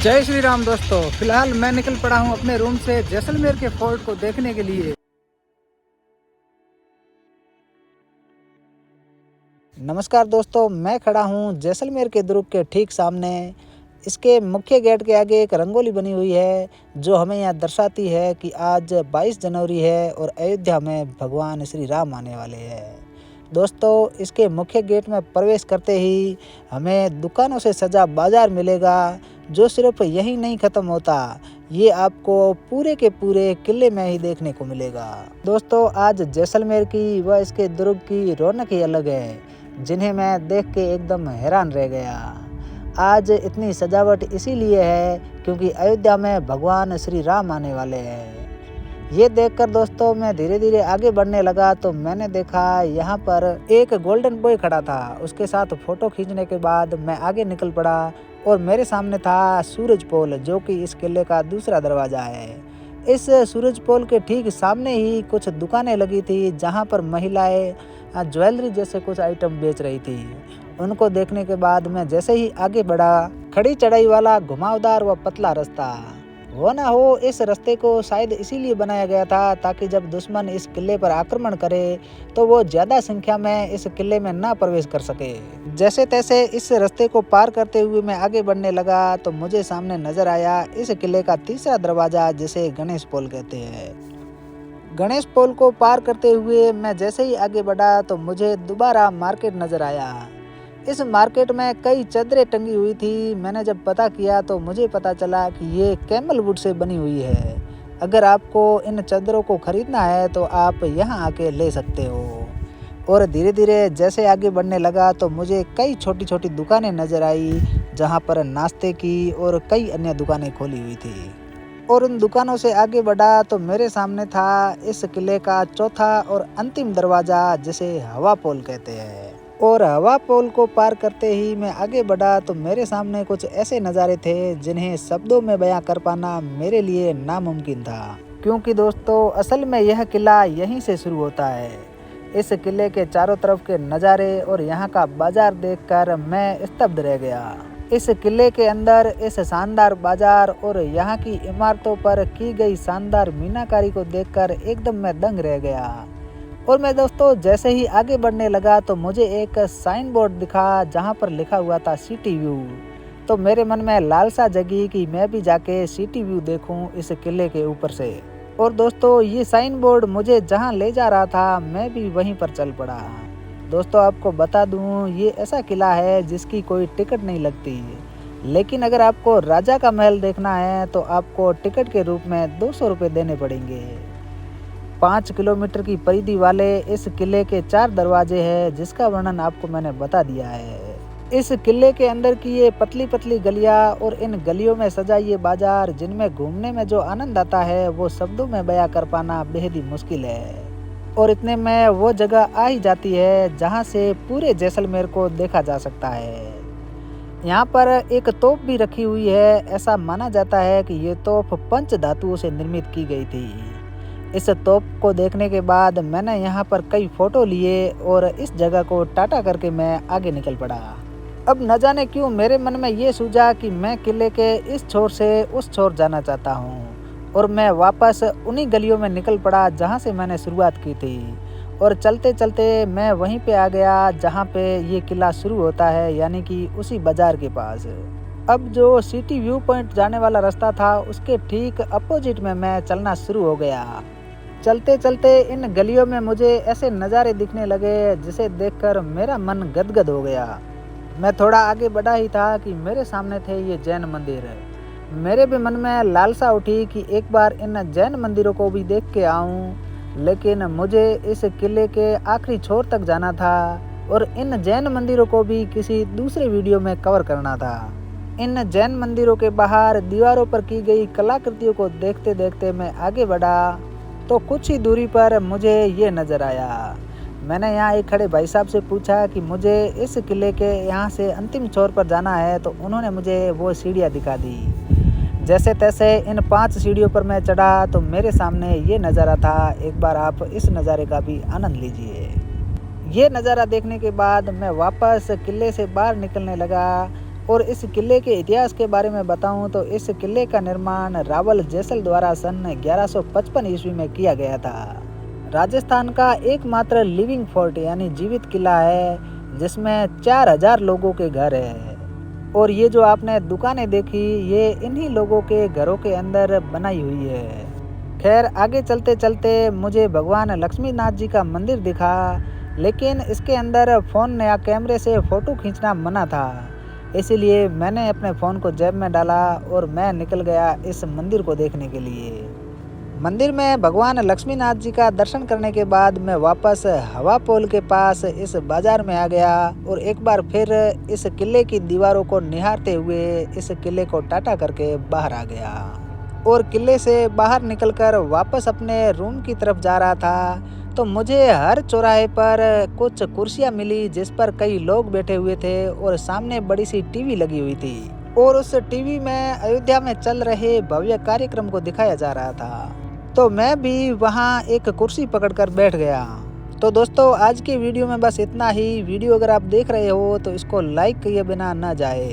जय श्री राम दोस्तों। फिलहाल मैं निकल पड़ा हूँ अपने रूम से जैसलमेर के फोर्ट को देखने के लिए। नमस्कार दोस्तों, मैं खड़ा हूँ जैसलमेर के दुर्ग के ठीक सामने। इसके मुख्य गेट के आगे एक रंगोली बनी हुई है जो हमें यहाँ दर्शाती है कि आज 22 जनवरी है और अयोध्या में भगवान श्री राम आने वाले हैं। दोस्तों, इसके मुख्य गेट में प्रवेश करते ही हमें दुकानों से सजा बाजार मिलेगा जो सिर्फ यहीं नहीं ख़त्म होता, ये आपको पूरे के पूरे किले में ही देखने को मिलेगा। दोस्तों, आज जैसलमेर की व इसके दुर्ग की रौनक ही अलग है जिन्हें मैं देख के एकदम हैरान रह गया। आज इतनी सजावट इसीलिए है क्योंकि अयोध्या में भगवान श्री राम आने वाले हैं। ये देखकर दोस्तों मैं धीरे धीरे आगे बढ़ने लगा तो मैंने देखा यहाँ पर एक गोल्डन बॉय खड़ा था। उसके साथ फोटो खींचने के बाद मैं आगे निकल पड़ा और मेरे सामने था सूरज पोल जो कि इस किले का दूसरा दरवाज़ा है। इस सूरज पोल के ठीक सामने ही कुछ दुकानें लगी थी जहाँ पर महिलाएं ज्वेलरी जैसे कुछ आइटम बेच रही थी। उनको देखने के बाद मैं जैसे ही आगे बढ़ा, खड़ी चढ़ाई वाला घुमावदार व पतला रास्ता हो ना हो, इस रास्ते को शायद इसीलिए बनाया गया था ताकि जब दुश्मन इस किले पर आक्रमण करे तो वो ज़्यादा संख्या में इस किले में ना प्रवेश कर सके। जैसे तैसे इस रास्ते को पार करते हुए मैं आगे बढ़ने लगा तो मुझे सामने नजर आया इस किले का तीसरा दरवाज़ा जिसे गणेश पोल कहते हैं। गणेश पोल को पार करते हुए मैं जैसे ही आगे बढ़ा तो मुझे दोबारा मार्केट नजर आया। इस मार्केट में कई चादरें टंगी हुई थी। मैंने जब पता किया तो मुझे पता चला कि ये कैमल वुड से बनी हुई है। अगर आपको इन चादरों को खरीदना है तो आप यहाँ आके ले सकते हो। और धीरे धीरे जैसे आगे बढ़ने लगा तो मुझे कई छोटी छोटी दुकानें नज़र आई जहाँ पर नाश्ते की और कई अन्य दुकानें खोली हुई थी। और उन दुकानों से आगे बढ़ा तो मेरे सामने था इस किले का चौथा और अंतिम दरवाज़ा जिसे हवा पोल कहते हैं। और हवा पोल को पार करते ही मैं आगे बढ़ा तो मेरे सामने कुछ ऐसे नज़ारे थे जिन्हें शब्दों में बयां कर पाना मेरे लिए नामुमकिन था, क्योंकि दोस्तों असल में यह किला यहीं से शुरू होता है। इस किले के चारों तरफ के नज़ारे और यहाँ का बाजार देखकर मैं स्तब्ध रह गया। इस किले के अंदर इस शानदार बाजार और यहाँ की इमारतों पर की गई शानदार मीनाकारी को देखकर एकदम मैं दंग रह गया। और मैं दोस्तों जैसे ही आगे बढ़ने लगा तो मुझे एक साइन बोर्ड दिखा जहाँ पर लिखा हुआ था सिटी व्यू। तो मेरे मन में लालसा जगी कि मैं भी जाके सिटी व्यू देखूं इस किले के ऊपर से। और दोस्तों ये साइन बोर्ड मुझे जहाँ ले जा रहा था मैं भी वहीं पर चल पड़ा। दोस्तों आपको बता दूं ये ऐसा किला है जिसकी कोई टिकट नहीं लगती, लेकिन अगर आपको राजा का महल देखना है तो आपको टिकट के रूप में 200 रुपये देने पड़ेंगे। 5 किलोमीटर की परिधि वाले इस किले के 4 दरवाजे हैं जिसका वर्णन आपको मैंने बता दिया है। इस किले के अंदर की ये पतली पतली गलियां और इन गलियों में सजा ये बाजार जिनमें घूमने में जो आनंद आता है वो शब्दों में बयां कर पाना बेहद ही मुश्किल है। और इतने में वो जगह आ ही जाती है जहाँ से पूरे जैसलमेर को देखा जा सकता है। यहाँ पर एक तोप भी रखी हुई है। ऐसा माना जाता है कि ये तोप पंच धातुओं से निर्मित की गई थी। इस तोप को देखने के बाद मैंने यहाँ पर कई फ़ोटो लिए और इस जगह को टाटा करके मैं आगे निकल पड़ा। अब न जाने क्यों मेरे मन में ये सूझा कि मैं किले के इस छोर से उस छोर जाना चाहता हूँ और मैं वापस उन्हीं गलियों में निकल पड़ा जहाँ से मैंने शुरुआत की थी। और चलते चलते मैं वहीं पे आ गया जहाँ पे ये किला शुरू होता है, यानी कि उसी बाज़ार के पास। अब जो सिटी व्यू पॉइंट जाने वाला रास्ता था उसके ठीक अपोजिट में मैं चलना शुरू हो गया। चलते चलते इन गलियों में मुझे ऐसे नज़ारे दिखने लगे जिसे देखकर मेरा मन गदगद हो गया। मैं थोड़ा आगे बढ़ा ही था कि मेरे सामने थे ये जैन मंदिर। मेरे भी मन में लालसा उठी कि एक बार इन जैन मंदिरों को भी देख के आऊं, लेकिन मुझे इस किले के आखिरी छोर तक जाना था और इन जैन मंदिरों को भी किसी दूसरे वीडियो में कवर करना था। इन जैन मंदिरों के बाहर दीवारों पर की गई कलाकृतियों को देखते देखते मैं आगे बढ़ा तो कुछ ही दूरी पर मुझे ये नज़र आया। मैंने यहाँ एक खड़े भाई साहब से पूछा कि मुझे इस किले के यहाँ से अंतिम छोर पर जाना है, तो उन्होंने मुझे वो सीढ़ियाँ दिखा दी। जैसे तैसे इन 5 सीढ़ियों पर मैं चढ़ा तो मेरे सामने ये नज़ारा था। एक बार आप इस नज़ारे का भी आनंद लीजिए। ये नज़ारा देखने के बाद मैं वापस किले से बाहर निकलने लगा और इस किले के इतिहास के बारे में बताऊं तो इस किले का निर्माण रावल जैसल द्वारा सन 1155 ईस्वी में किया गया था। राजस्थान का एकमात्र लिविंग फोर्ट यानी जीवित किला है जिसमें 4000 लोगों के घर है। और ये जो आपने दुकानें देखी ये इन्हीं लोगों के घरों के अंदर बनाई हुई है। खैर आगे चलते चलते मुझे भगवान लक्ष्मीनाथ जी का मंदिर दिखा, लेकिन इसके अंदर फ़ोन या कैमरे से फ़ोटो खींचना मना था। इसीलिए मैंने अपने फ़ोन को जेब में डाला और मैं निकल गया इस मंदिर को देखने के लिए। मंदिर में भगवान लक्ष्मीनाथ जी का दर्शन करने के बाद मैं वापस हवा पोल के पास इस बाजार में आ गया और एक बार फिर इस किले की दीवारों को निहारते हुए इस किले को टाटा करके बाहर आ गया और किले से बाहर निकलकर वापस अपने रूम की तरफ जा रहा था तो मुझे हर चौराहे पर कुछ कुर्सियां मिली जिस पर कई लोग बैठे हुए थे और सामने बड़ी सी टीवी लगी हुई थी और उस टीवी में अयोध्या में चल रहे भव्य कार्यक्रम को दिखाया जा रहा था। तो मैं भी वहाँ एक कुर्सी पकड़कर बैठ गया। तो दोस्तों आज की वीडियो में बस इतना ही। वीडियो अगर आप देख रहे हो तो इसको लाइक किए बिना ना जाए।